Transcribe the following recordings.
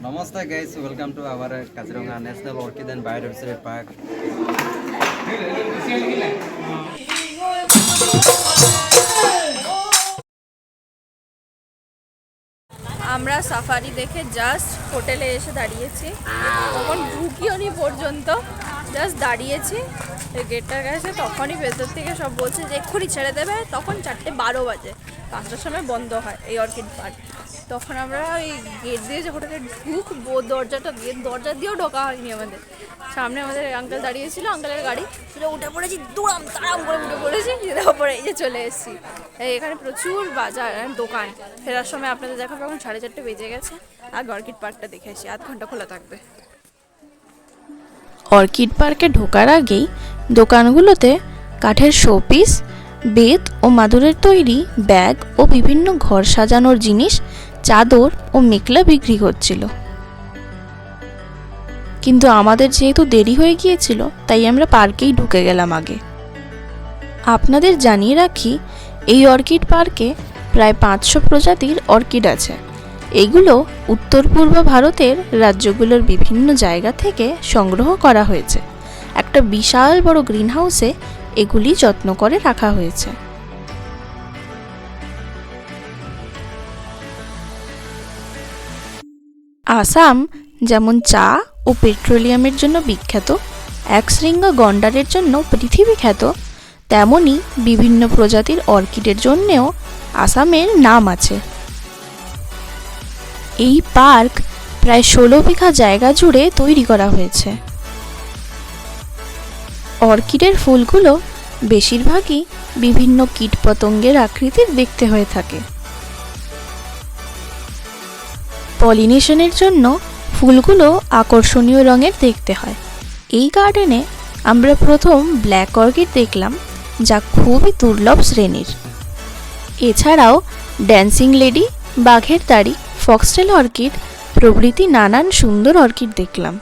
Namaste guys, welcome to our Kaziranga National Orchid and Biodiversity Park. আমরা safari দেখে just হোটেলে এসে দাঁড়িয়েছি, তখন ঢুকিওনি পর্যন্ত, জাস্ট দাঁড়িয়েছি গেটটার কাছে, তখনই ভেতর থেকে সব বলছে যে এক্ষুনি ছেড়ে দেবে। তখন 4:12 বাজে, 5টার সময় বন্ধ হয় এই অর্কিড পার্ক। তখন আমরা ওই গেট দিয়ে যে হোটেলে ঢুকবো, দরজা দিয়েও ঢোকা হয়নি আমাদের। সামনে আমাদের আঙ্কেল দাঁড়িয়েছিল, আঙ্কেলের গাড়ি, উঠে পড়েছি, তাড়াম করে উঠে পড়েছি, তারপরে এই যে চলে এসেছি। এখানে প্রচুর বাজার দোকান। ফেরার সময় আপনাদের দেখাবো। এখন 4:30 বেজে গেছে। আর অর্কিড পার্কটা দেখে আসি, আধ ঘন্টা খোলা থাকবে। অর্কিড পার্কে ঢোকার আগেই দোকানগুলোতে কাঠের শোপিস, বেত ও মাদুরের তৈরি ব্যাগ ও বিভিন্ন ঘর সাজানোর জিনিস, চাদর ও মেখলা বিক্রি হচ্ছিল। কিন্তু আমাদের যেহেতু দেরি হয়ে গিয়েছিল, তাই আমরা পার্কেই ঢুকে গেলাম আগে। আপনাদের জানিয়ে রাখি, এই অর্কিড পার্কে প্রায় 500 প্রজাতির অর্কিড আছে। এগুলো উত্তর পূর্ব ভারতের রাজ্যগুলোর বিভিন্ন জায়গা থেকে সংগ্রহ করা হয়েছে। একটা বিশাল বড় গ্রিন হাউসে এগুলি যত্ন করে রাখা হয়েছে। আসাম যেমন চা ও পেট্রোলিয়ামের জন্য বিখ্যাত, একশৃঙ্গ গন্ডারের জন্য পৃথিবী খ্যাত, তেমনি বিভিন্ন প্রজাতির অর্কিডের জন্যেও আসামের নাম আছে। এই পার্ক প্রায় 16 বিঘা জায়গা জুড়ে তৈরি করা হয়েছে। অর্কিডের ফুলগুলো বেশিরভাগই বিভিন্ন কীটপতঙ্গের আকৃতির দেখতে হয়ে থাকে। পলিনেশনের জন্য ফুলগুলো আকর্ষণীয় রঙের দেখতে হয়। এই গার্ডেনে আমরা প্রথম ব্ল্যাক অর্কিড দেখলাম, যা খুবই দুর্লভ শ্রেণীর। এছাড়াও ড্যান্সিং লেডি, বাঘের দাড়ি, ফক্সটেল অর্কিড প্রভৃতি নানান সুন্দর অর্কিড দেখলাম।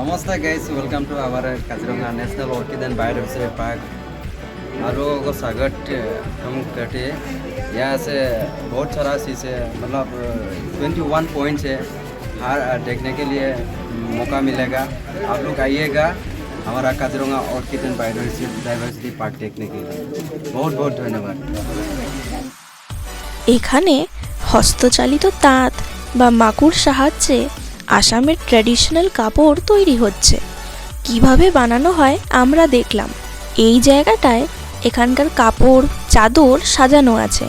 Namaste guys, welcome to our Kaziranga National Orchid and Biodiversity Park. आरो को सागर हम कटे यहाँ से बहुत सारा चीज़ है, मतलब 21 पॉइंट्स है। हर देखने के लिए मौका मिलेगा। आप लोग आइएगा हमारा Kaziranga orchid and biodiversity park देखने के लिए। बहुत बहुत धन्यवाद। এখানে হস্তচালিত তাঁত বা মাকুর সাহায্যে আসামের ট্র্যাডিশনাল কাপড় তৈরি হচ্ছে। কিভাবে বানানো হয় আমরা দেখলাম। এই জায়গাটায় এখানকার কাপড়, চাদর সাজানো আছে।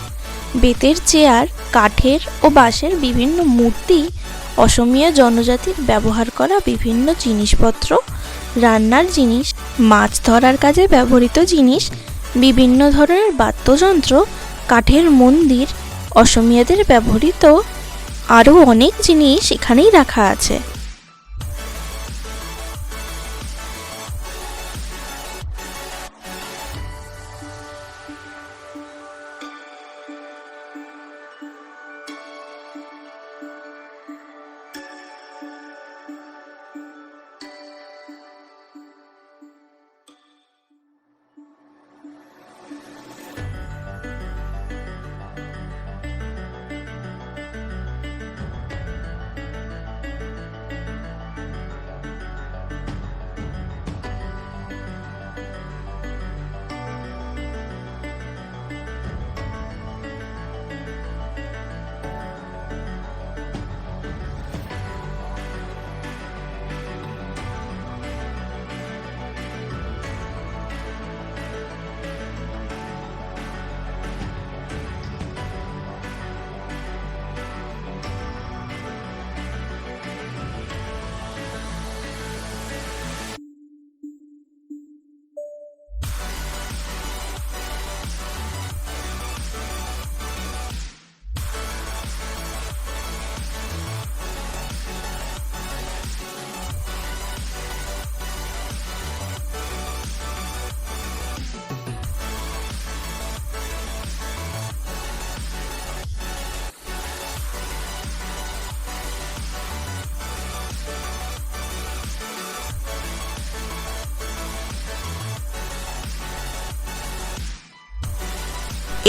বেতের চেয়ার, কাঠের ও বাঁশের বিভিন্ন মূর্তি, অসমীয়া জনজাতির ব্যবহার করা বিভিন্ন জিনিসপত্র, রান্নার জিনিস, মাছ ধরার কাজে ব্যবহৃত জিনিস, বিভিন্ন ধরনের বাদ্যযন্ত্র, কাঠের মন্দির, অসমীয়াদের ব্যবহৃত আরও অনেক জিনিস এখানেই রাখা আছে।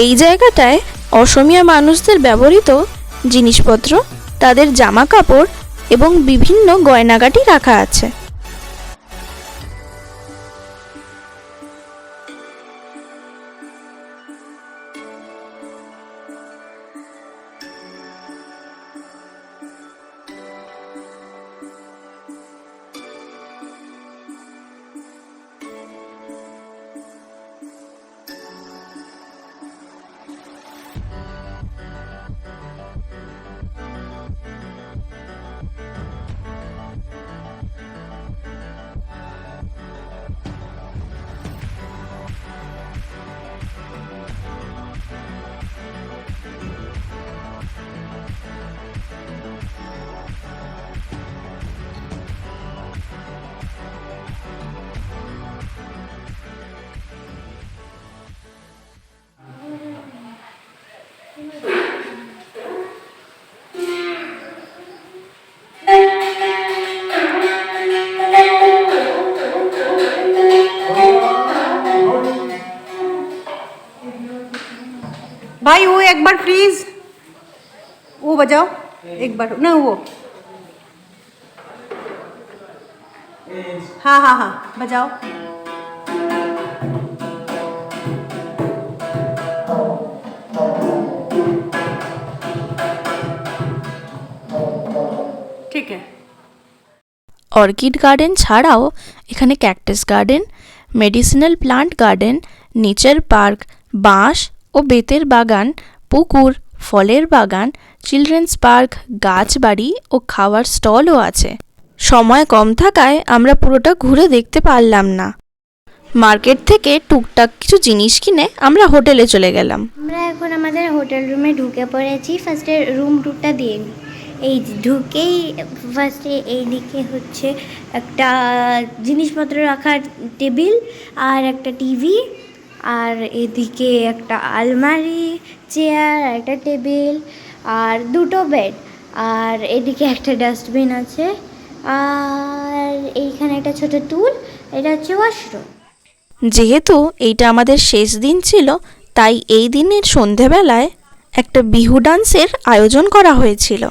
এই জায়গাটায় অসমীয়া মানুষদের ব্যবহৃত জিনিসপত্র, তাদের জামা কাপড় এবং বিভিন্ন গয়নাগাটি রাখা আছে। भाई वो एक बार प्लीज वो बजाओ, एक बार ना वो, हाँ हाँ हाँ बजाओ। ठीक है। অর্কিড গার্ডেন ছাড়াও এখানে cactus garden, medicinal plant garden, nature park, বাঁশ ও বেতের বাগান, পুকুর, ফলের বাগান, চিলড্রেন্স পার্ক, গাছবাড়ি ও খাওয়ার স্টলও আছে। সময় কম থাকায় আমরা পুরোটা ঘুরে দেখতে পারলাম না। মার্কেট থেকে টুকটাক কিছু জিনিস কিনে আমরা হোটেলে চলে গেলাম। আমরা এখন আমাদের হোটেল রুমে ঢুকে পড়েছি। ফার্স্টে রুম টুরটা দিয়ে নিই। এই ঢুকেই ফার্স্টে এইদিকে হচ্ছে একটা জিনিসপত্র রাখার টেবিল আর একটা টিভি, আর এদিকে একটা আলমারি, চেয়ার, একটা টেবিল আর দুটো বেড, আর এদিকে একটা ডাস্টবিন আছে, আর এইখানে একটা ছোট টুল, এটা হচ্ছে ওয়াশরুম। যেহেতু এইটা আমাদের শেষ দিন ছিল, তাই এই দিনের সন্ধেবেলায় একটা বিহু ডান্সের আয়োজন করা হয়েছিল।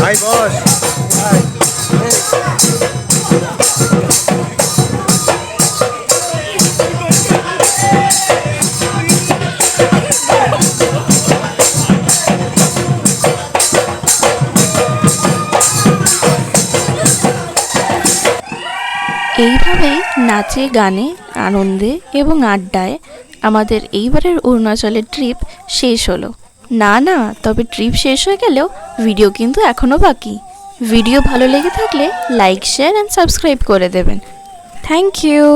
Hi boss. Hi. এইভাবেই নাচে, গানে, আনন্দে এবং আড্ডায় আমাদের এইবারের অরুণাচলের ট্রিপ শেষ হলো। না তবে ট্রিপ শেষ হয়ে গেলেও ভিডিও কিন্তু এখনও বাকি। ভিডিও ভালো লেগে থাকলে লাইক, শেয়ার অ্যান্ড সাবস্ক্রাইব করে দেবেন। Thank you.